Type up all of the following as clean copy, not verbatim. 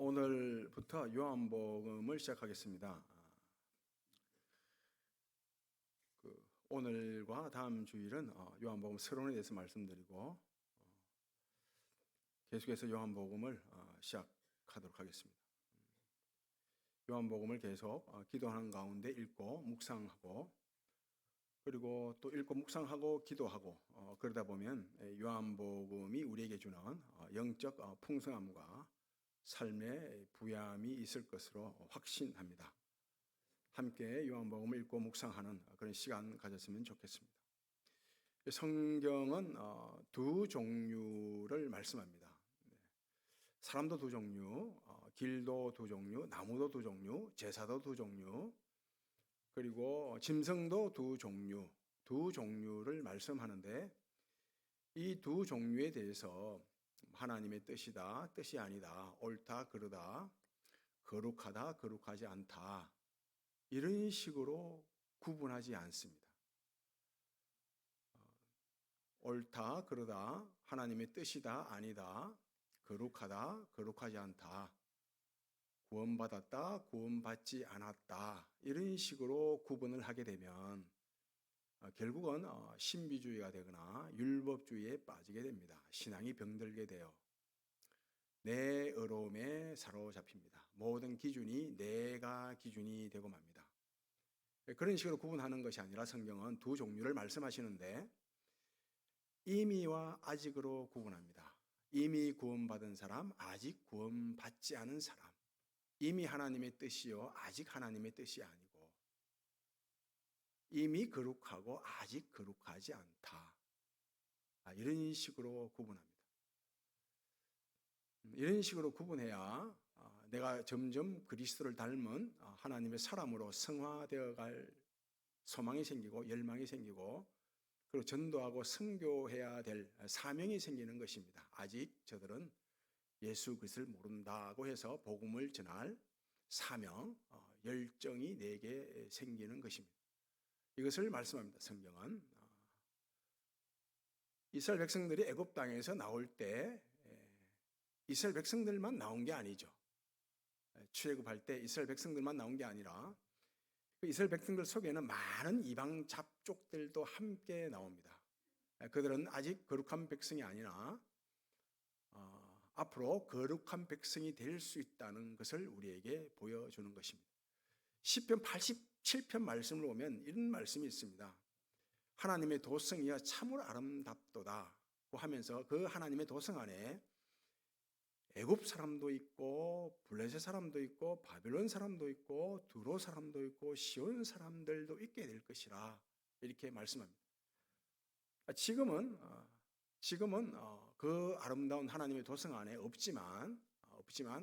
오늘부터 요한복음을 시작하겠습니다. 오늘과 다음 주일은 요한복음 서론에 대해서 말씀드리고 계속해서 요한복음을 시작하도록 하겠습니다. 요한복음을 계속 기도하는 가운데 읽고 묵상하고 그리고 또 읽고 묵상하고 기도하고 그러다 보면 요한복음이 우리에게 주는 영적 풍성함과 삶의 부유함이 있을 것으로 확신합니다. 함께 요한복음을 읽고 묵상하는 그런 시간 가졌으면 좋겠습니다. 성경은 두 종류를 말씀합니다. 사람도 두 종류, 길도 두 종류, 나무도 두 종류, 제사도 두 종류, 그리고 짐승도 두 종류를 말씀하는데 이 두 종류에 대해서 하나님의 뜻이다, 뜻이 아니다, 옳다, 그르다, 거룩하다, 거룩하지 않다 이런 식으로 구분하지 않습니다. 옳다, 그르다, 하나님의 뜻이다, 아니다, 거룩하다, 거룩하지 않다, 구원받았다, 구원받지 않았다 이런 식으로 구분을 하게 되면 결국은 신비주의가 되거나 율법주의에 빠지게 됩니다. 신앙이 병들게 돼요. 내 의로움에 사로잡힙니다. 모든 기준이 내가 기준이 되고 맙니다. 그런 식으로 구분하는 것이 아니라 성경은 두 종류를 말씀하시는데 이미와 아직으로 구분합니다. 이미 구원받은 사람, 아직 구원받지 않은 사람. 이미 하나님의 뜻이요, 아직 하나님의 뜻이 아니고 이미 거룩하고 아직 거룩하지 않다. 이런 식으로 구분합니다. 이런 식으로 구분해야 내가 점점 그리스도를 닮은 하나님의 사람으로 성화되어 갈 소망이 생기고 열망이 생기고 그리고 전도하고 선교해야 될 사명이 생기는 것입니다. 아직 저들은 예수 그리스도를 모른다고 해서 복음을 전할 사명, 열정이 내게 생기는 것입니다. 이것을 말씀합니다. 성경은 이스라엘 백성들이 애굽 땅에서 나올 때 이스라엘 백성들만 나온 게 아니죠. 출애굽할 때 이스라엘 백성들만 나온 게 아니라 그 이스라엘 백성들 속에는 많은 이방 잡족들도 함께 나옵니다. 그들은 아직 거룩한 백성이 아니라 앞으로 거룩한 백성이 될 수 있다는 것을 우리에게 보여주는 것입니다. 시편 87편 말씀을 보면 이런 말씀이 있습니다. 하나님의 도성이여 참으로 아름답도다고 하면서 그 하나님의 도성 안에 애굽 사람도 있고 블레셋 사람도 있고 바빌론 사람도 있고 두로 사람도 있고 시온 사람들도 있게 될 것이라 이렇게 말씀합니다. 지금은 그 아름다운 하나님의 도성 안에 없지만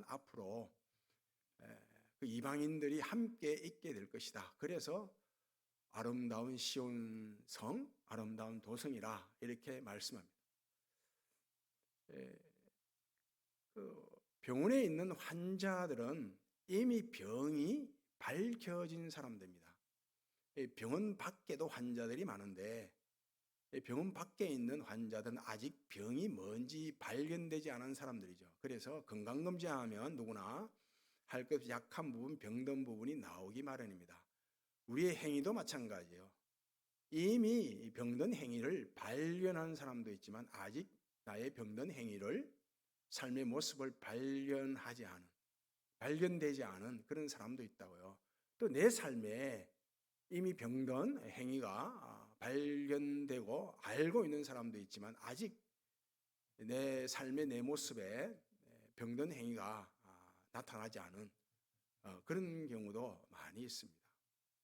앞으로 그 이방인들이 함께 있게 될 것이다. 그래서 아름다운 시온 성, 아름다운 도성이라 이렇게 말씀합니다. 병원에 있는 환자들은 이미 병이 밝혀진 사람들입니다. 병원 밖에도 환자들이 많은데 병원 밖에 있는 환자들은 아직 병이 뭔지 발견되지 않은 사람들이죠. 그래서 건강검진하면 누구나 할 것 약한 부분, 병든 부분이 나오기 마련입니다. 우리의 행위도 마찬가지예요. 이미 병든 행위를 발견한 사람도 있지만 아직 나의 병든 행위를 삶의 모습을 발견되지 않은 그런 사람도 있다고요. 또 내 삶에 이미 병든 행위가 발견되고 알고 있는 사람도 있지만 아직 내 삶의 내 모습에 병든 행위가 나타나지 않은 그런 경우도 많이 있습니다.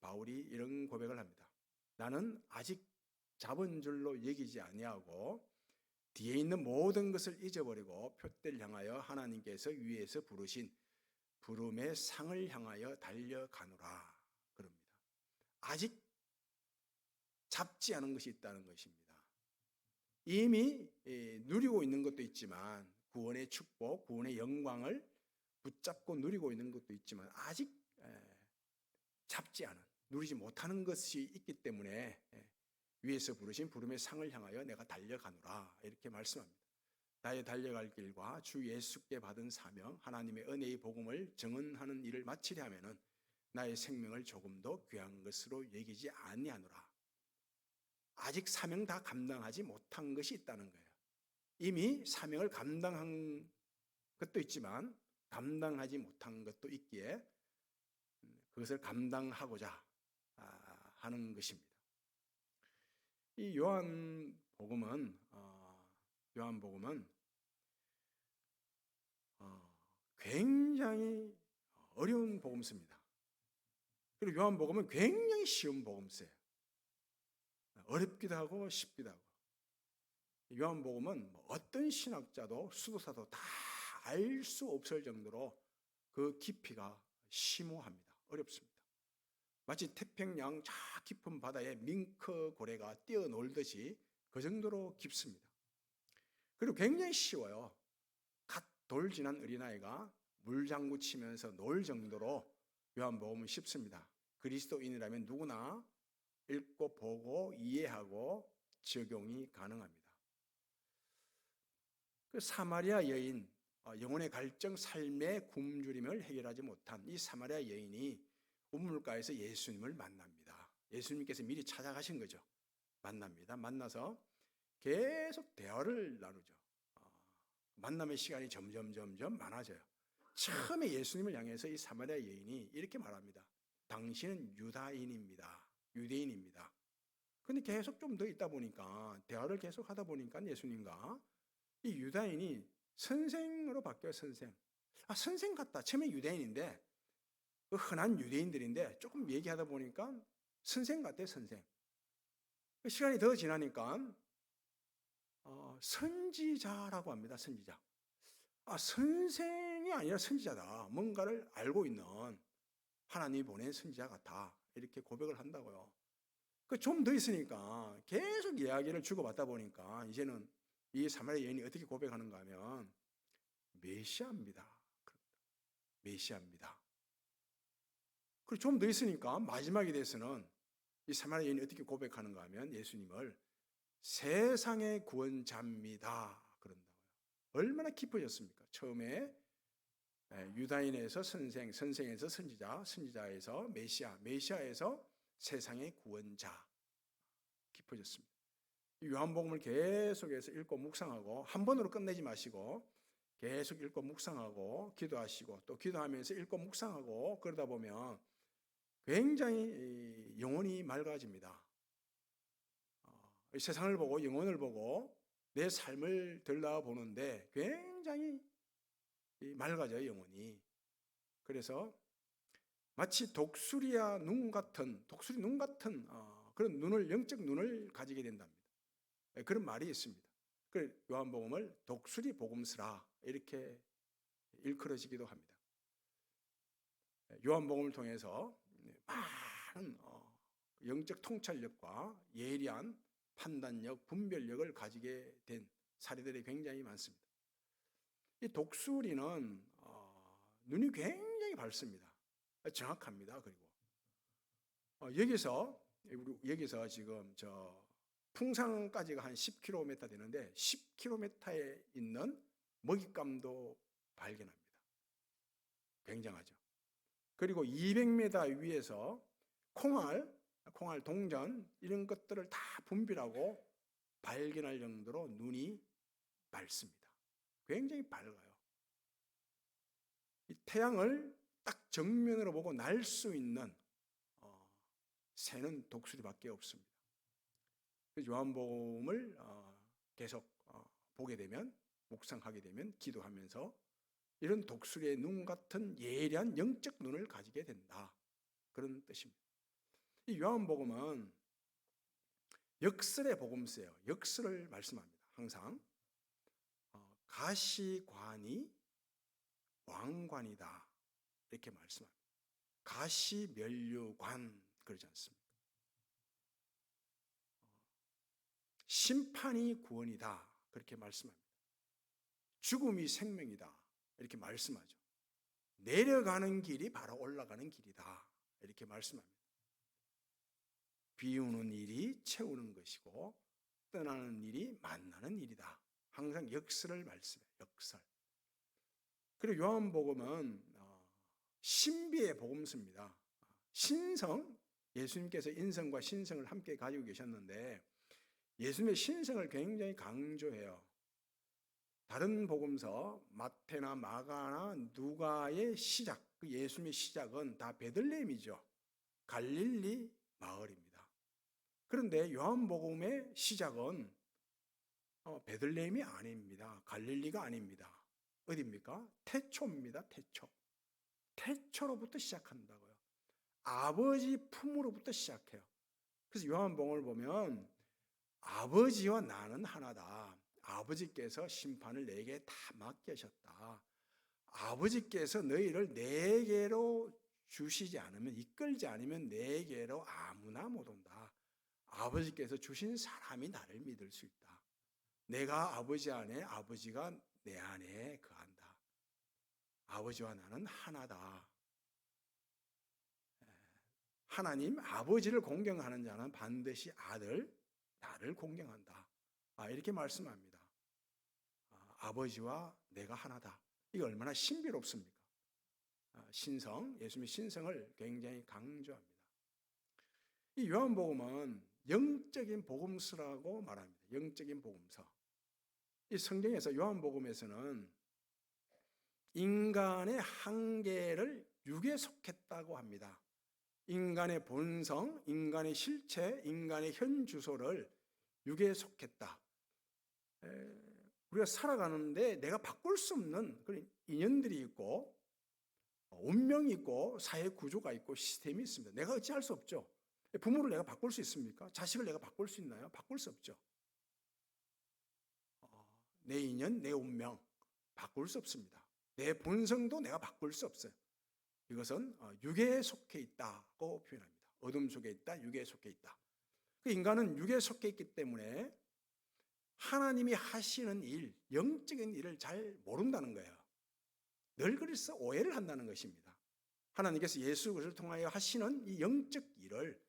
바울이 이런 고백을 합니다. 나는 아직 잡은 줄로 여기지 아니하고 뒤에 있는 모든 것을 잊어버리고 표대를 향하여 하나님께서 위에서 부르신 부름의 상을 향하여 달려가노라 그럽니다. 아직 잡지 않은 것이 있다는 것입니다. 이미 누리고 있는 것도 있지만 구원의 축복, 구원의 영광을 붙잡고 누리고 있는 것도 있지만 아직 잡지 않은, 누리지 못하는 것이 있기 때문에 위에서 부르신 부름의 상을 향하여 내가 달려가노라 이렇게 말씀합니다. 나의 달려갈 길과 주 예수께 받은 사명, 하나님의 은혜의 복음을 증언하는 일을 마치려 하면은 나의 생명을 조금도 귀한 것으로 여기지 아니하노라. 아직 사명 다 감당하지 못한 것이 있다는 거예요. 이미 사명을 감당한 것도 있지만 감당하지 못한 것도 있기에 그것을 감당하고자 하는 것입니다. 이 요한복음은 굉장히 어려운 복음서입니다. 그리고 요한복음은 굉장히 쉬운 복음서예요. 어렵기도 하고 쉽기도 하고. 요한복음은 어떤 신학자도 수도사도 다 알 수 없을 정도로 그 깊이가 심오합니다. 어렵습니다. 마치 태평양 저 깊은 바다에 밍크 고래가 뛰어놀듯이 그 정도로 깊습니다. 그리고 굉장히 쉬워요. 갓 돌 지난 어린아이가 물장구 치면서 놀 정도로 요한복음은 쉽습니다. 그리스도인이라면 누구나 읽고 보고 이해하고 적용이 가능합니다. 그 사마리아 여인, 영혼의 갈증, 삶의 굶주림을 해결하지 못한 이 사마리아 여인이 우물가에서 예수님을 만납니다. 예수님께서 미리 찾아가신 거죠. 만납니다. 만나서 계속 대화를 나누죠. 만남의 시간이 점점 많아져요. 처음에 예수님을 향해서 이 사마리아 여인이 이렇게 말합니다. 당신은 유다인입니다. 유대인입니다. 근데 계속 좀 더 있다 보니까 대화를 계속 하다 보니까 예수님과 이 유다인이 선생으로 바뀌어요. 선생 같다. 처음에 유대인인데 그 흔한 유대인들인데 조금 얘기하다 보니까 선생 같아요. 선생. 시간이 더 지나니까 선지자라고 합니다. 선지자. 선생이 아니라 선지자다. 뭔가를 알고 있는 하나님이 보낸 선지자 같아. 이렇게 고백을 한다고요. 좀 더 있으니까 계속 이야기를 주고받다 보니까 이제는 이 사마리아 여인이 어떻게 고백하는가 하면 메시아입니다. 메시아입니다. 그리고 좀 더 있으니까 마지막에 대해서는 이 사마리아 여인이 어떻게 고백하는가 하면 예수님을 세상의 구원자입니다. 그런다고요. 얼마나 깊어졌습니까? 처음에 유다인에서 선생, 선생에서 선지자, 선지자에서 메시아, 메시아에서 세상의 구원자. 깊어졌습니다. 요한복음을 계속해서 읽고 묵상하고 한 번으로 끝내지 마시고 계속 읽고 묵상하고 기도하시고 또 기도하면서 읽고 묵상하고 그러다 보면 굉장히 영혼이 맑아집니다. 세상을 보고 영혼을 보고 내 삶을 들여다보는데 굉장히 맑아져요, 영혼이. 그래서 마치 독수리 눈 같은 그런 눈을, 영적 눈을 가지게 된답니다. 그런 말이 있습니다. 그 요한복음을 독수리 복음서라 이렇게 일컬어지기도 합니다. 요한복음을 통해서 많은 영적 통찰력과 예리한 판단력, 분별력을 가지게 된 사례들이 굉장히 많습니다. 이 독수리는 눈이 굉장히 밝습니다. 정확합니다. 그리고 여기서 지금 풍산까지가 한 10km 되는데 10km에 있는 먹잇감도 발견합니다. 굉장하죠. 그리고 200m 위에서 콩알 동전 이런 것들을 다 분별하고 발견할 정도로 눈이 밝습니다. 굉장히 밝아요. 이 태양을 딱 정면으로 보고 날 수 있는 새는 독수리밖에 없습니다. 요한복음을 계속 보게 되면 묵상하게 되면 기도하면서 이런 독수리의 눈 같은 예리한 영적 눈을 가지게 된다. 그런 뜻입니다. 이 요한복음은 역설의 복음서예요. 역설을 말씀합니다. 항상 가시관이 왕관이다 이렇게 말씀합니다. 가시면류관 그러지 않습니까? 심판이 구원이다 그렇게 말씀합니다. 죽음이 생명이다 이렇게 말씀하죠. 내려가는 길이 바로 올라가는 길이다 이렇게 말씀합니다. 비우는 일이 채우는 것이고 떠나는 일이 만나는 일이다 항상 역설을 말씀해요. 역설. 그리고 요한복음은 신비의 복음서입니다. 신성, 예수님께서 인성과 신성을 함께 가지고 계셨는데 예수님의 신성을 굉장히 강조해요. 다른 복음서 마태나 마가나 누가의 시작, 그 예수님의 시작은 다 베들레헴이죠. 갈릴리 마을입니다. 그런데 요한복음의 시작은 베들레헴이 아닙니다. 갈릴리가 아닙니다. 어디입니까? 태초입니다. 태초. 태초로부터 시작한다고요. 아버지 품으로부터 시작해요. 그래서 요한복음을 보면 아버지와 나는 하나다. 아버지께서 심판을 내게 다 맡기셨다. 아버지께서 너희를 내게로 주시지 않으면, 이끌지 않으면 내게로 아무나 못 온다. 아버지께서 주신 사람이 나를 믿을 수 있다. 내가 아버지 안에, 아버지가 내 안에 거한다. 아버지와 나는 하나다. 하나님 아버지를 공경하는 자는 반드시 아들 나를 공경한다. 이렇게 말씀합니다. 아버지와 내가 하나다. 이게 얼마나 신비롭습니까? 신성, 예수님의 신성을 굉장히 강조합니다. 이 요한복음은 영적인 복음서라고 말합니다. 영적인 복음서. 이 성경에서 요한복음에서는 인간의 한계를 육에 속했다고 합니다. 인간의 본성, 인간의 실체, 인간의 현 주소를 육에 속했다. 우리가 살아가는데 내가 바꿀 수 없는 그런 인연들이 있고 운명이 있고 사회 구조가 있고 시스템이 있습니다. 내가 어찌할 수 없죠. 부모를 내가 바꿀 수 있습니까? 자식을 내가 바꿀 수 있나요? 바꿀 수 없죠. 내 인연, 내 운명 바꿀 수 없습니다. 내 본성도 내가 바꿀 수 없어요. 이것은 육에 속해 있다고 표현합니다. 어둠 속에 있다, 육에 속해 있다. 그 인간은 육에 속해 있기 때문에 하나님이 하시는 일, 영적인 일을 잘 모른다는 거예요. 늘 그래서 오해를 한다는 것입니다. 하나님께서 예수 그리스도를 통하여 하시는 이 영적 일을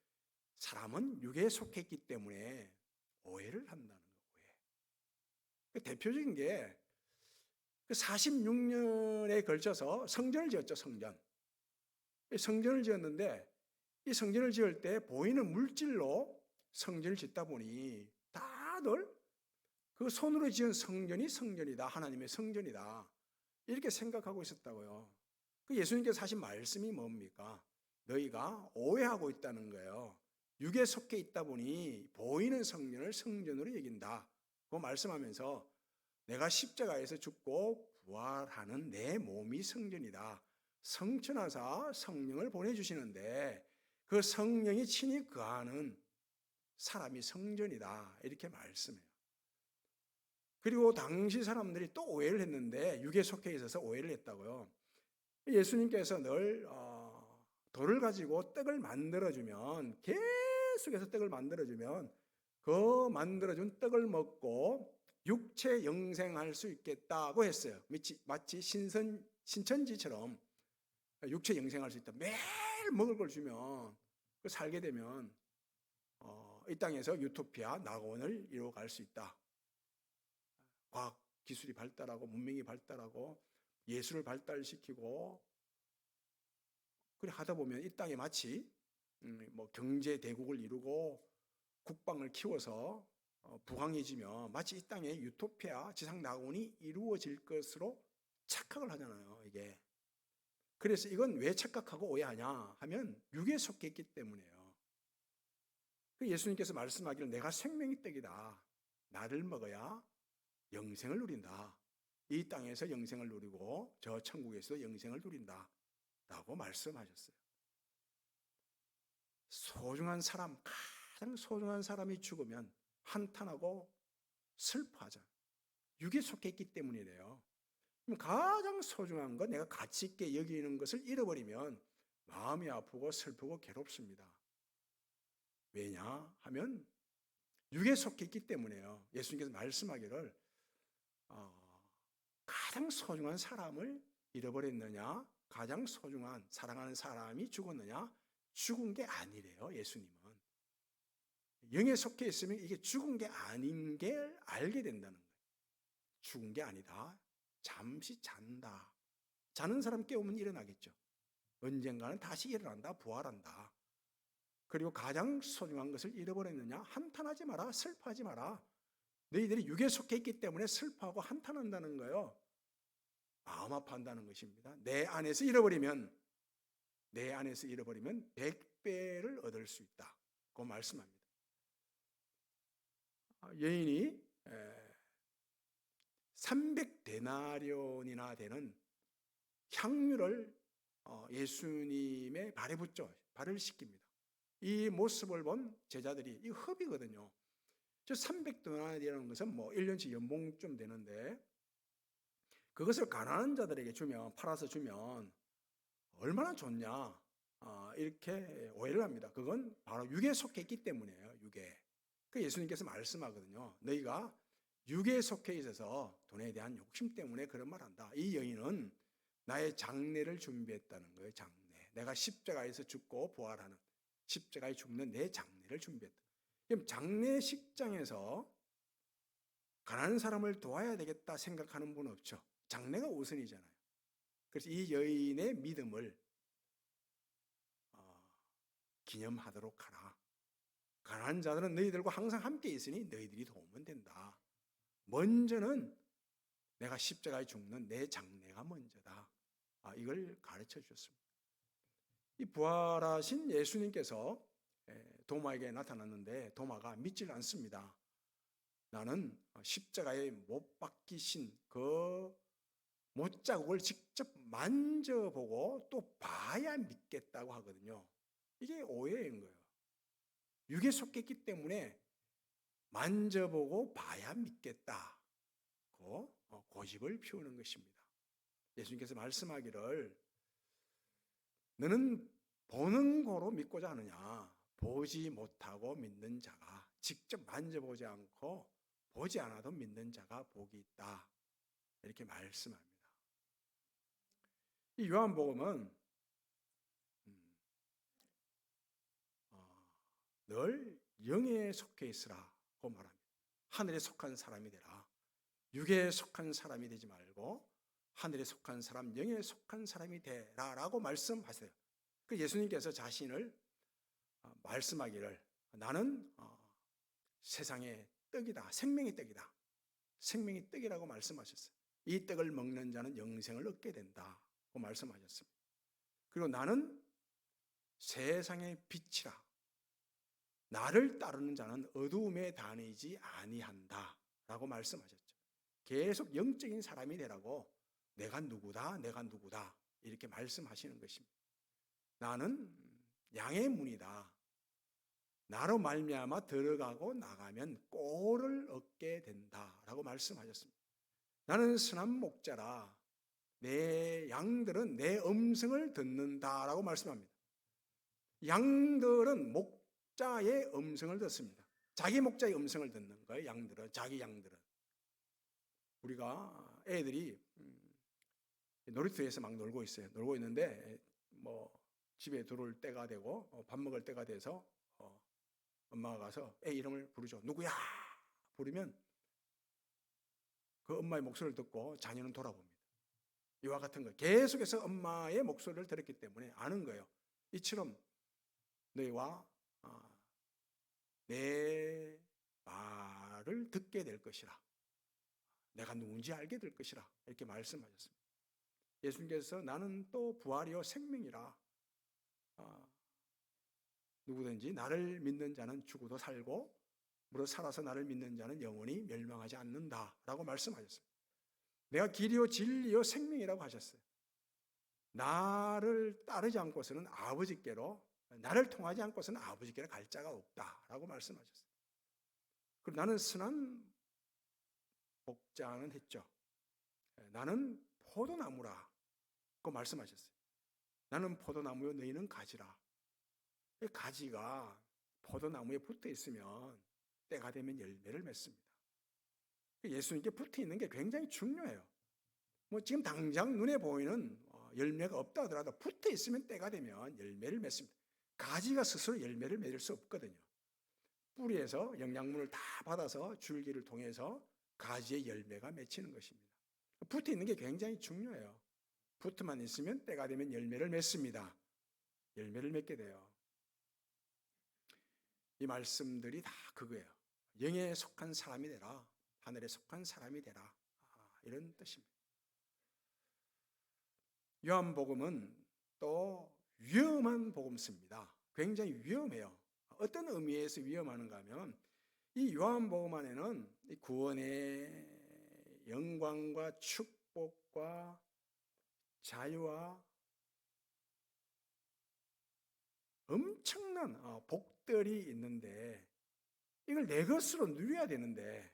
사람은 육에 속해 있기 때문에 오해를 한다는 거예요. 그 대표적인 게 46년에 걸쳐서 성전을 지었죠. 성전을 지었는데 이 성전을 지을 때 보이는 물질로 성전을 짓다 보니 다들 그 손으로 지은 성전이 성전이다. 하나님의 성전이다. 이렇게 생각하고 있었다고요. 그 예수님께서 하신 말씀이 뭡니까? 너희가 오해하고 있다는 거예요. 육에 속해 있다 보니 보이는 성전을 성전으로 여긴다. 그 말씀하면서 내가 십자가에서 죽고 부활하는 내 몸이 성전이다. 성천하사 성령을 보내주시는데 그 성령이 친히 거하는 사람이 성전이다. 이렇게 말씀해요. 그리고 당시 사람들이 또 오해를 했는데 육에 속해 있어서 오해를 했다고요. 예수님께서 늘 돌을 가지고 떡을 만들어주면 계속해서 떡을 만들어주면 그 만들어준 떡을 먹고 육체 영생할 수 있겠다고 했어요. 마치 신천지처럼 육체 영생할 수 있다. 매일 먹을 걸 주면 살게 되면 이 땅에서 유토피아 낙원을 이루어갈 수 있다. 과학 기술이 발달하고 문명이 발달하고 예술을 발달시키고 그래 하다 보면 이 땅에 마치 뭐 경제 대국을 이루고 국방을 키워서 부강해지며 마치 이 땅에 유토피아 지상 낙원이 이루어질 것으로 착각을 하잖아요. 이게 그래서 이건 왜 착각하고 오해하냐 하면 육에 속해 있기 때문에요. 예수님께서 말씀하기를 내가 생명의 떡이다. 나를 먹어야 영생을 누린다. 이 땅에서 영생을 누리고 저 천국에서 영생을 누린다. 라고 말씀하셨어요. 소중한 사람, 가장 소중한 사람이 죽으면 한탄하고 슬퍼하잖아요. 육에 속해 있기 때문이래요. 그럼 가장 소중한 것, 내가 가치 있게 여기는 것을 잃어버리면 마음이 아프고 슬프고 괴롭습니다. 왜냐 하면 육에 속해 있기 때문에요. 예수님께서 말씀하기를 가장 소중한 사람을 잃어버렸느냐, 가장 소중한 사랑하는 사람이 죽었느냐, 죽은 게 아니래요. 예수님은 영에 속해 있으면 이게 죽은 게 아닌 게 알게 된다는 거예요. 죽은 게 아니다. 잠시 잔다. 자는 사람 깨우면 일어나겠죠. 언젠가는 다시 일어난다. 부활한다. 그리고 가장 소중한 것을 잃어버렸느냐? 한탄하지 마라. 슬퍼하지 마라. 너희들이 육에 속해 있기 때문에 슬퍼하고 한탄한다는 거예요. 마음 아파한다는 것입니다. 내 안에서 잃어버리면 100배를 얻을 수 있다. 그 말씀합니다. 여인이 300데나리온이나 되는 향유를 예수님의 발에 붓죠. 발을 씻깁니다. 이 모습을 본 제자들이 이 흡이거든요. 저 300데나리온이라는 것은 뭐 1년치 연봉쯤 되는데 그것을 가난한 자들에게 주면, 팔아서 주면 얼마나 좋냐, 이렇게 오해를 합니다. 그건 바로 육에 속해 있기 때문이에요. 육에. 그 예수님께서 말씀하거든요. 너희가 육에 속해 있어서 돈에 대한 욕심 때문에 그런 말 한다. 이 여인은 나의 장례를 준비했다는 거예요. 장례. 내가 십자가에서 죽고 부활하는, 십자가에 죽는 내 장례를 준비했다. 그럼 장례식장에서 가난한 사람을 도와야 되겠다 생각하는 분은 없죠. 장례가 우선이잖아요. 그래서 이 여인의 믿음을 기념하도록 하라. 가난한 자들은 너희들과 항상 함께 있으니 너희들이 도우면 된다. 먼저는 내가 십자가에 죽는 내 장례가 먼저다. 이걸 가르쳐 주셨습니다. 이 부활하신 예수님께서 도마에게 나타났는데 도마가 믿질 않습니다. 나는 십자가에 못 박히신 그 못자국을 직접 만져보고 또 봐야 믿겠다고 하거든요. 이게 오해인 거예요. 육에 속했기 때문에 만져보고 봐야 믿겠다. 고집을 피우는 것입니다. 예수님께서 말씀하기를 너는 보는 거로 믿고자 하느냐? 보지 못하고 믿는 자가, 직접 만져보지 않고 보지 않아도 믿는 자가 복이 있다. 이렇게 말씀합니다. 이 요한복음은 늘 영에 속해 있으라고 말합니다. 하늘에 속한 사람이 되라. 육에 속한 사람이 되지 말고 하늘에 속한 사람, 영에 속한 사람이 되라라고 말씀하세요. 그 예수님께서 자신을 말씀하기를 나는 세상의 떡이다. 생명의 떡이다. 생명의 떡이라고 말씀하셨어요. 이 떡을 먹는 자는 영생을 얻게 된다고 말씀하셨습니다. 그리고 나는 세상의 빛이라. 나를 따르는 자는 어두움에 다니지 아니한다 라고 말씀하셨죠. 계속 영적인 사람이 되라고 내가 누구다 이렇게 말씀하시는 것입니다. 나는 양의 문이다. 나로 말미암아 들어가고 나가면 꼴을 얻게 된다라고 말씀하셨습니다. 나는 선한 목자라. 내 양들은 내 음성을 듣는다라고 말씀합니다. 양들은 목자의 음성을 듣습니다. 자기 목자의 음성을 듣는 거예요. 양들은, 자기 양들은. 우리가 애들이 놀이터에서 막 놀고 있어요. 놀고 있는데 뭐 집에 들어올 때가 되고 밥 먹을 때가 돼서 엄마가 가서 애 이름을 부르죠. 누구야? 부르면 그 엄마의 목소리를 듣고 자녀는 돌아봅니다. 이와 같은 거. 계속해서 엄마의 목소리를 들었기 때문에 아는 거예요. 이처럼 너희와 내 말을 듣게 될 것이라. 내가 누군지 알게 될 것이라. 이렇게 말씀하셨습니다. 예수님께서 나는 또 부활이요 생명이라. 누구든지 나를 믿는 자는 죽어도 살고 무릇 살아서 나를 믿는 자는 영원히 멸망하지 않는다라고 말씀하셨습니다. 내가 길이요 진리요 생명이라고 하셨어요. 나를 따르지 않고서는 아버지께로, 나를 통하지 않고서는 아버지께로 갈 자가 없다라고 말씀하셨어요. 그리고 나는 선한 목자는 했죠. 나는 포도나무라고 말씀하셨어요. 나는 포도나무요 너희는 가지라. 가지가 포도나무에 붙어 있으면 때가 되면 열매를 맺습니다. 예수님께 붙어 있는 게 굉장히 중요해요. 뭐 지금 당장 눈에 보이는 열매가 없다 하더라도 붙어 있으면 때가 되면 열매를 맺습니다. 가지가 스스로 열매를 맺을 수 없거든요. 뿌리에서 영양분을 다 받아서 줄기를 통해서 가지의 열매가 맺히는 것입니다. 붙어 있는 게 굉장히 중요해요. 붙어만 있으면 때가 되면 열매를 맺습니다. 열매를 맺게 돼요. 이 말씀들이 다 그거예요. 영에 속한 사람이 되라. 하늘에 속한 사람이 되라. 이런 뜻입니다. 요한복음은 또 위험한 복음서입니다. 굉장히 위험해요. 어떤 의미에서 위험하는가 하면 이 요한복음 안에는 이 구원의 영광과 축복과 자유와 엄청난 복들이 있는데 이걸 내 것으로 누려야 되는데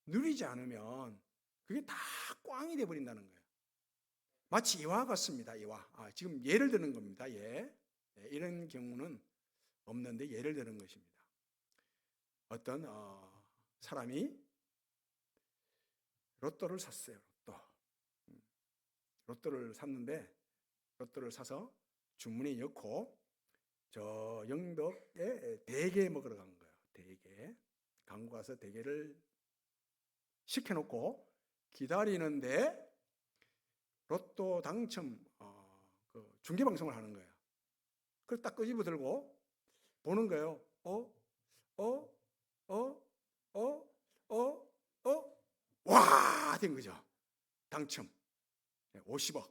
누리지 않으면 그게 다 꽝이 돼버린다는 거예요. 마치 이와 같습니다. 이와. 지금 예를 드는 겁니다. 이런 경우는 없는데 예를 드는 것입니다. 어떤 사람이 로또를 샀어요. 로또를 샀는데 로또를 사서 주머니에 넣고 저 영덕에 대게 먹으러 간 거예요. 대게. 강구 가서 대게를 시켜놓고 기다리는데 로또 당첨 그 중계방송을 하는 거예요. 그걸 딱 끄집어 들고 보는 거예요. 와! 된 거죠. 당첨. 50억.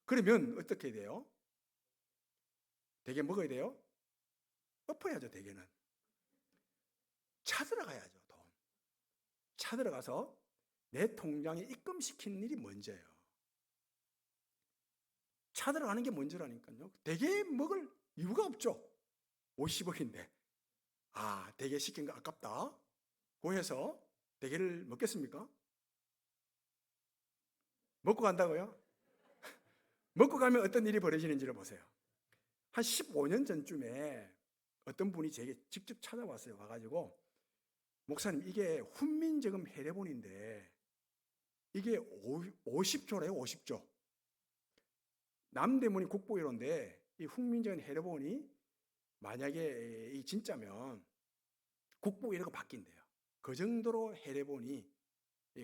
그러면 어떻게 돼요? 대게 먹어야 돼요? 엎어야죠, 대게는. 찾으러가야죠, 돈. 찾으러가서 내 통장에 입금시키는 일이 먼저예요. 찾으러가는 게 먼저라니까요. 대게 먹을 이유가 없죠. 50억인데. 대게 시킨 거 아깝다. 고해서 대게를 먹겠습니까? 먹고 간다고요? 먹고 가면 어떤 일이 벌어지는지를 보세요. 한 15년 전쯤에 어떤 분이 제게 직접 찾아왔어요. 와가지고 목사님 이게 훈민저금 해례본인데 이게 50조래요. 50조. 남대문이 국보위로인데 이 훈민저금 해례본이 만약에 이 진짜면 국보위로가 바뀐대요. 그 정도로 해례본이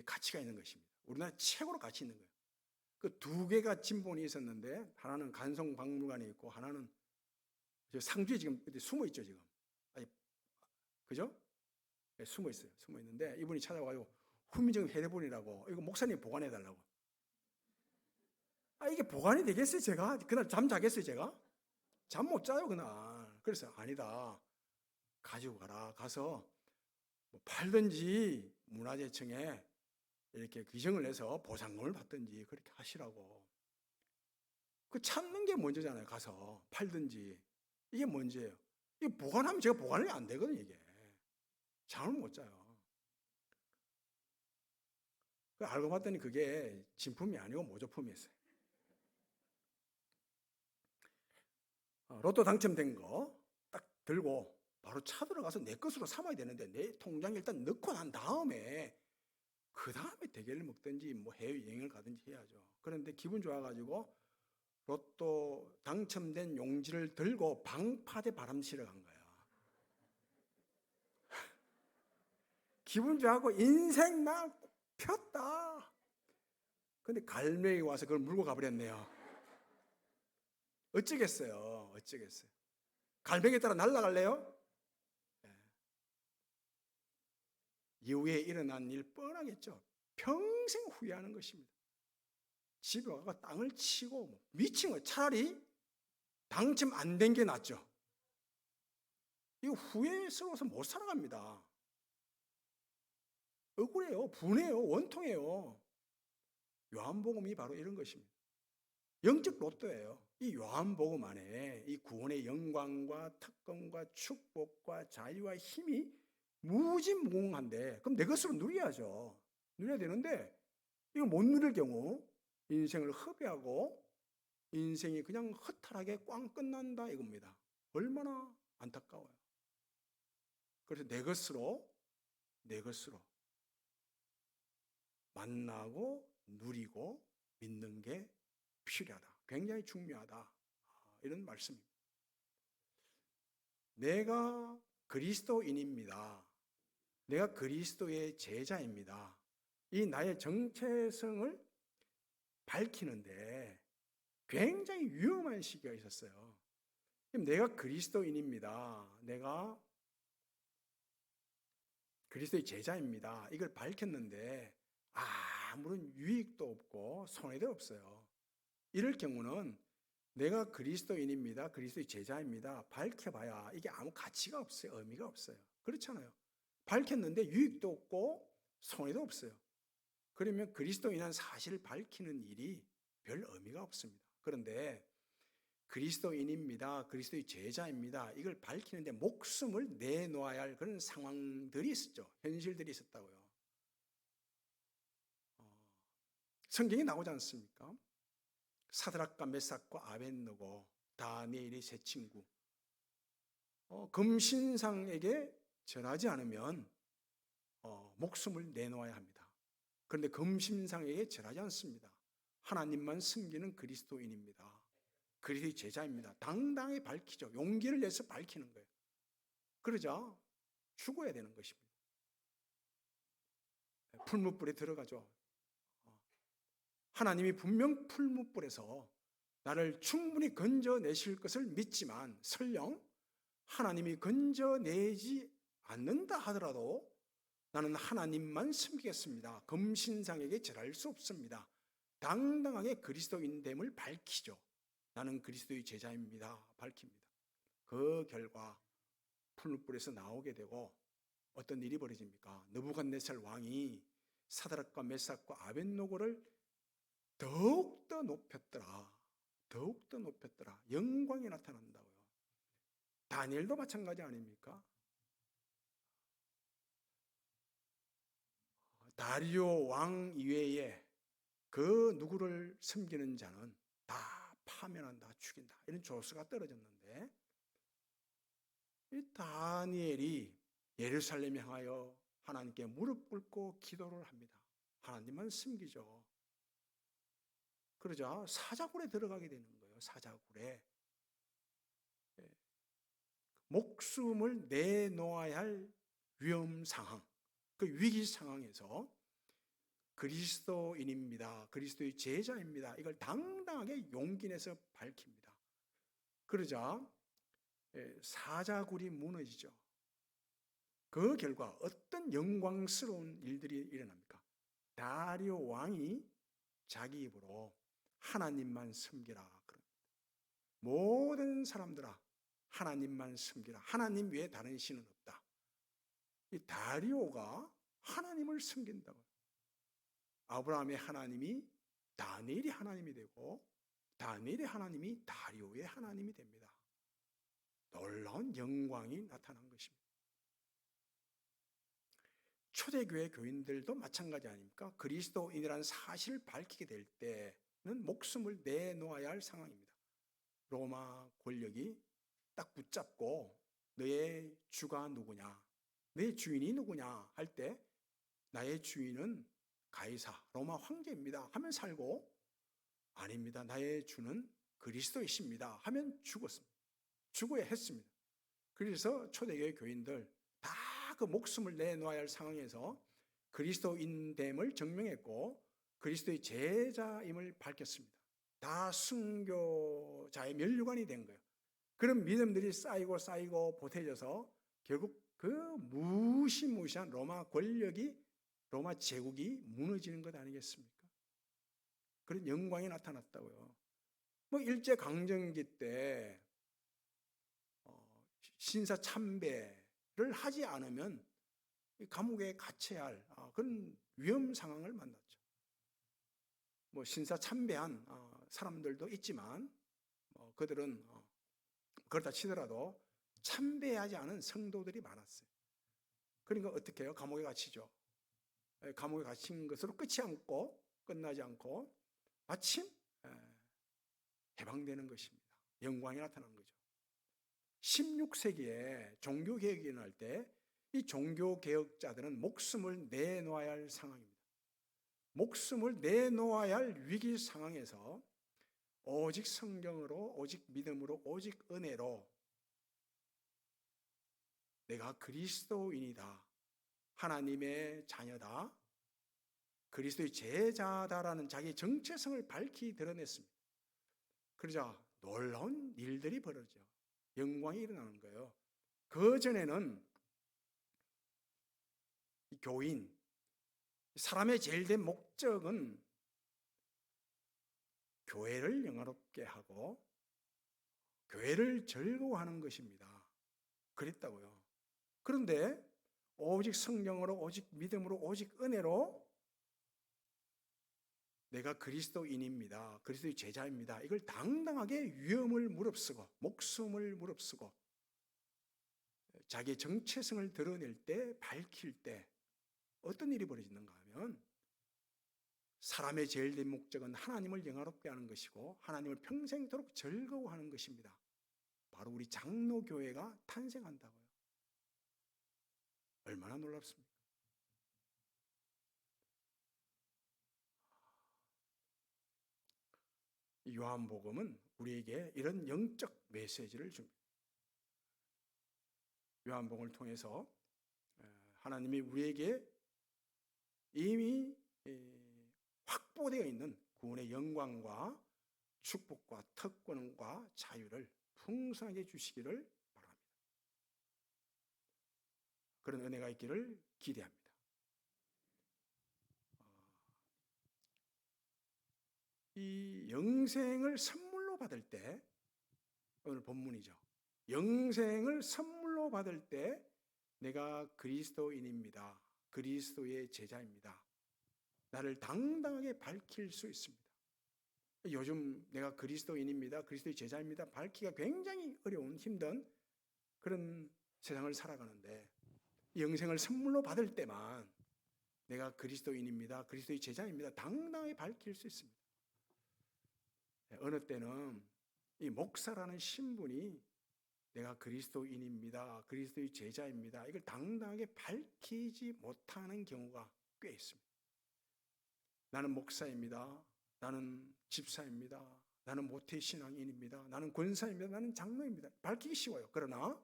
가치가 있는 것입니다. 우리나라 최고로 가치 있는 거예요. 그 두 개가 진본이 있었는데 하나는 간송박물관에 있고 하나는 상주에 지금 숨어 있죠 지금. 그죠? 네, 숨어 있어요. 숨어 있는데 이분이 찾아와가지고 훈민저금 해례본이라고 이거 목사님 보관해 달라고. 이게 보관이 되겠어요 제가? 그날 잠 자겠어요 제가? 잠 못 자요 그날. 그래서 아니다. 가지고 가라. 가서 뭐 팔든지 문화재청에 이렇게 규정을 내서 보상금을 받든지 그렇게 하시라고. 그 찾는 게 먼저잖아요. 가서 팔든지. 이게 먼저예요. 이 보관하면 제가 보관이 안 되거든요. 이게. 잠을 못 자요. 알고 봤더니 그게 진품이 아니고 모조품이었어요. 로또 당첨된 거 딱 들고 바로 차 들어가서 내 것으로 삼아야 되는데 내 통장에 일단 넣고 난 다음에 그 다음에 대게를 먹든지 뭐 해외여행을 가든지 해야죠. 그런데 기분 좋아가지고 로또 당첨된 용지를 들고 방파제 바람 쐬러 간 거야. 기분 좋아하고 인생 막 폈다. 근데 갈매기 와서 그걸 물고 가버렸네요. 어쩌겠어요. 갈매기에 따라 날아갈래요? 이후에 일어난 일 뻔하겠죠. 평생 후회하는 것입니다. 집에 와서 땅을 치고 미친 거 차라리 당첨 안 된 게 낫죠. 이거 후회스러워서 못 살아갑니다. 억울해요. 분해요. 원통해요. 요한복음이 바로 이런 것입니다. 영적 로또예요. 이 요한복음 안에 이 구원의 영광과 특권과 축복과 자유와 힘이 무지무궁한데 그럼 내 것으로 누려야죠. 누려야 되는데 이거 못 누릴 경우 인생을 허비하고 인생이 그냥 허탈하게 꽝 끝난다 이겁니다. 얼마나 안타까워요. 그래서 내 것으로 만나고 누리고 믿는 게 필요하다. 굉장히 중요하다. 이런 말씀입니다. 내가 그리스도인입니다. 내가 그리스도의 제자입니다. 이 나의 정체성을 밝히는데 굉장히 위험한 시기가 있었어요. 내가 그리스도인입니다. 내가 그리스도의 제자입니다. 이걸 밝혔는데 아무런 유익도 없고 손해도 없어요. 이럴 경우는 내가 그리스도인입니다. 그리스도의 제자입니다. 밝혀봐야 이게 아무 가치가 없어요. 의미가 없어요. 그렇잖아요. 밝혔는데 유익도 없고 손해도 없어요. 그러면 그리스도인한 사실을 밝히는 일이 별 의미가 없습니다. 그런데 그리스도인입니다. 그리스도의 제자입니다. 이걸 밝히는데 목숨을 내놓아야 할 그런 상황들이 있었죠. 현실들이 있었다고요. 성경에 나오지 않습니까? 사드락과 메삭과 아벳느고 다니엘의 세 친구 금신상에게 절하지 않으면 목숨을 내놓아야 합니다. 그런데 금신상에게 절하지 않습니다. 하나님만 섬기는 그리스도인입니다. 그리스도의 제자입니다. 당당히 밝히죠. 용기를 내서 밝히는 거예요. 그러자 죽어야 되는 것입니다. 풀무불에 들어가죠. 하나님이 분명 풀무불에서 나를 충분히 건져내실 것을 믿지만 설령 하나님이 건져내지 않는다 하더라도 나는 하나님만 섬기겠습니다. 금신상에게 절할 수 없습니다. 당당하게 그리스도인됨을 밝히죠. 나는 그리스도의 제자입니다. 밝힙니다. 그 결과 풀무불에서 나오게 되고 어떤 일이 벌어집니까? 느부갓네살 왕이 사드락과 메삭과 아벳노고를 더욱더 높였더라. 더욱더 높였더라. 영광이 나타난다고요. 다니엘도 마찬가지 아닙니까? 다리오 왕 이외에 그 누구를 섬기는 자는 다 파면한다, 죽인다. 이런 조서가 떨어졌는데 이 다니엘이 예루살렘에 향하여 하나님께 무릎 꿇고 기도를 합니다. 하나님만 섬기죠. 그러자 사자굴에 들어가게 되는 거예요. 사자굴에. 목숨을 내놓아야 할 위험 상황, 그 위기 상황에서 그리스도인입니다. 그리스도의 제자입니다. 이걸 당당하게 용기 내서 밝힙니다. 그러자 사자굴이 무너지죠. 그 결과 어떤 영광스러운 일들이 일어납니까? 다리오 왕이 자기 입으로 하나님만 섬기라. 모든 사람들아 하나님만 섬기라. 하나님 외에 다른 신은 없다. 이 다리오가 하나님을 섬긴다고. 아브라함의 하나님이 다니엘이 하나님이 되고 다니엘의 하나님이 다리오의 하나님이 됩니다. 놀라운 영광이 나타난 것입니다. 초대교회 교인들도 마찬가지 아닙니까? 그리스도인이라는 사실을 밝히게 될 때는 목숨을 내놓아야 할 상황입니다. 로마 권력이 딱 붙잡고 너의 주가 누구냐, 너의 주인이 누구냐 할 때 나의 주인은 가이사 로마 황제입니다 하면 살고, 아닙니다, 나의 주는 그리스도이십니다 하면 죽었습니다. 죽어야 했습니다. 그래서 초대교회 교인들 다 그 목숨을 내놓아야 할 상황에서 그리스도인됨을 증명했고 그리스도의 제자임을 밝혔습니다. 다 순교자의 면류관이 된 거예요. 그런 믿음들이 쌓이고 보태져서 결국 그 무시무시한 로마 권력이, 로마 제국이 무너지는 것 아니겠습니까? 그런 영광이 나타났다고요. 일제강점기 때 신사 참배를 하지 않으면 감옥에 갇혀야 할 그런 위험 상황을 만났죠. 신사 참배한 사람들도 있지만 그들은 그렇다 치더라도 참배하지 않은 성도들이 많았어요. 그러니까 어떻게 해요? 감옥에 갇히죠. 감옥에 갇힌 것으로 끝나지 않고 마침 해방되는 것입니다. 영광이 나타난 거죠. 16세기에 종교개혁이 일어날 때 이 종교개혁자들은 목숨을 내놓아야 할 상황입니다. 목숨을 내놓아야 할 위기 상황에서 오직 성경으로, 오직 믿음으로, 오직 은혜로 내가 그리스도인이다 하나님의 자녀다, 그리스도의 제자다라는 자기 정체성을 밝히 드러냈습니다. 그러자 놀라운 일들이 벌어져 영광이 일어나는 거예요. 그 전에는 교인, 사람의 제일 된 목적은 교회를 영화롭게 하고 교회를 즐거워하는 것입니다. 그랬다고요. 그런데 오직 성령으로, 오직 믿음으로, 오직 은혜로 내가 그리스도인입니다, 그리스도의 제자입니다, 이걸 당당하게 위험을 무릅쓰고 목숨을 무릅쓰고 자기의 정체성을 드러낼 때, 밝힐 때 어떤 일이 벌어지는가 하면 사람의 제일 된 목적은 하나님을 영화롭게 하는 것이고 하나님을 평생토록 즐거워하는 것입니다. 바로 우리 장로교회가 탄생한다고요. 얼마나 놀랍습니까? 요한복음은 우리에게 이런 영적 메시지를 줍니다. 요한복음을 통해서 하나님이 우리에게 이미 확보되어 있는 구원의 영광과 축복과 특권과 자유를 풍성하게 주시기를 바랍니다. 그런 은혜가 있기를 기대합니다. 이 영생을 선물로 받을 때, 오늘 본문이죠. 영생을 선물로 받을 때 내가 그리스도인입니다, 그리스도의 제자입니다, 나를 당당하게 밝힐 수 있습니다. 요즘 내가 그리스도인입니다, 그리스도의 제자입니다 밝히기가 굉장히 어려운, 힘든 그런 세상을 살아가는데 영생을 선물로 받을 때만 내가 그리스도인입니다, 그리스도의 제자입니다 당당하게 밝힐 수 있습니다. 어느 때는 이 목사라는 신분이 내가 그리스도인입니다, 그리스도의 제자입니다, 이걸 당당하게 밝히지 못하는 경우가 꽤 있습니다. 나는 목사입니다, 나는 집사입니다, 나는 모태신앙인입니다, 나는 권사입니다, 나는 장로입니다. 밝히기 쉬워요. 그러나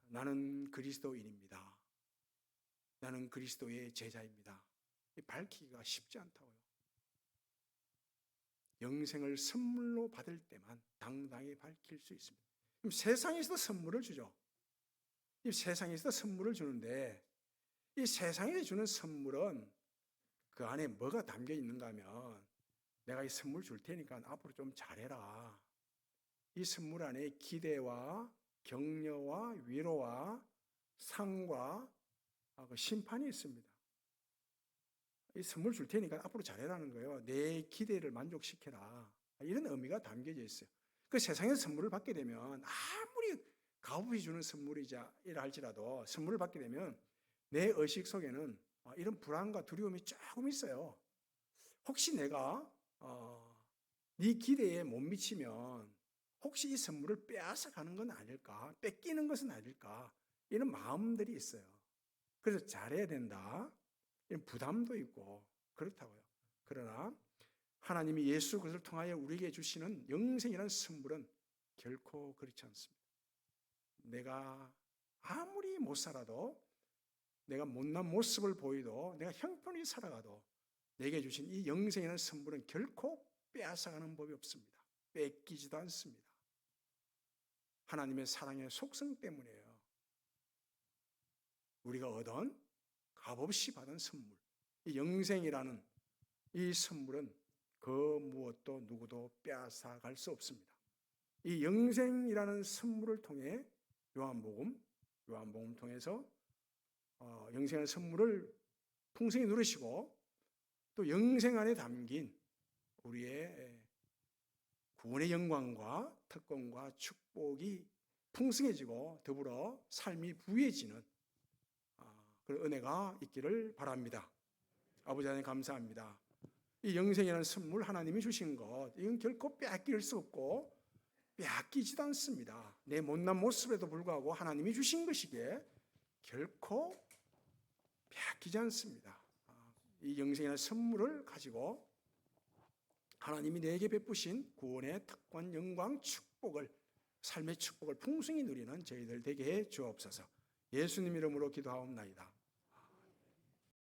나는 그리스도인입니다, 나는 그리스도의 제자입니다, 밝히기가 쉽지 않다고요. 영생을 선물로 받을 때만 당당히 밝힐 수 있습니다. 그럼 세상에서도 선물을 주죠. 이 세상에서도 선물을 주는데 이 세상에 주는 선물은 그 안에 뭐가 담겨 있는가 하면 내가 이 선물 줄 테니까 앞으로 좀 잘해라. 이 선물 안에 기대와 격려와 위로와 상과 심판이 있습니다. 이 선물 줄 테니까 앞으로 잘해라는 거예요. 내 기대를 만족시켜라. 이런 의미가 담겨져 있어요. 그 세상에서 선물을 받게 되면 아무리 값없이 주는 선물이라 할지라도 선물을 받게 되면 내 의식 속에는 이런 불안과 두려움이 조금 있어요. 혹시 내가 네 기대에 못 미치면 혹시 이 선물을 빼앗아 가는 건 아닐까? 뺏기는 것은 아닐까? 이런 마음들이 있어요. 그래서 잘해야 된다, 이런 부담도 있고 그렇다고요. 그러나 하나님이 예수 그리스도를 통하여 우리에게 주시는 영생이라는 선물은 결코 그렇지 않습니다. 내가 아무리 못 살아도, 내가 못난 모습을 보이도, 내가 형편이 살아가도 내게 주신 이 영생이라는 선물은 결코 빼앗아가는 법이 없습니다. 뺏기지도 않습니다. 하나님의 사랑의 속성 때문이에요. 우리가 얻은 값없이 받은 선물, 이 영생이라는 이 선물은 그 무엇도 누구도 빼앗아갈 수 없습니다. 이 영생이라는 선물을 통해 요한복음 통해서 영생의 선물을 풍성히 누리시고 또 영생 안에 담긴 우리의 구원의 영광과 특권과 축복이 풍성해지고 더불어 삶이 부유해지는 그런 은혜가 있기를 바랍니다. 아버지 하나님 감사합니다. 이 영생이라는 선물 하나님이 주신 것, 이건 결코 빼앗길 수 없고 빼앗기지도 않습니다. 내 못난 모습에도 불구하고 하나님이 주신 것이기에 결코 빼앗기지 않습니다. 이 영생이라는 선물을 가지고 하나님이 내게 베푸신 구원의 특권, 영광, 축복을, 삶의 축복을 풍성히 누리는 저희들 되게 해 주옵소서. 예수님 이름으로 기도하옵나이다.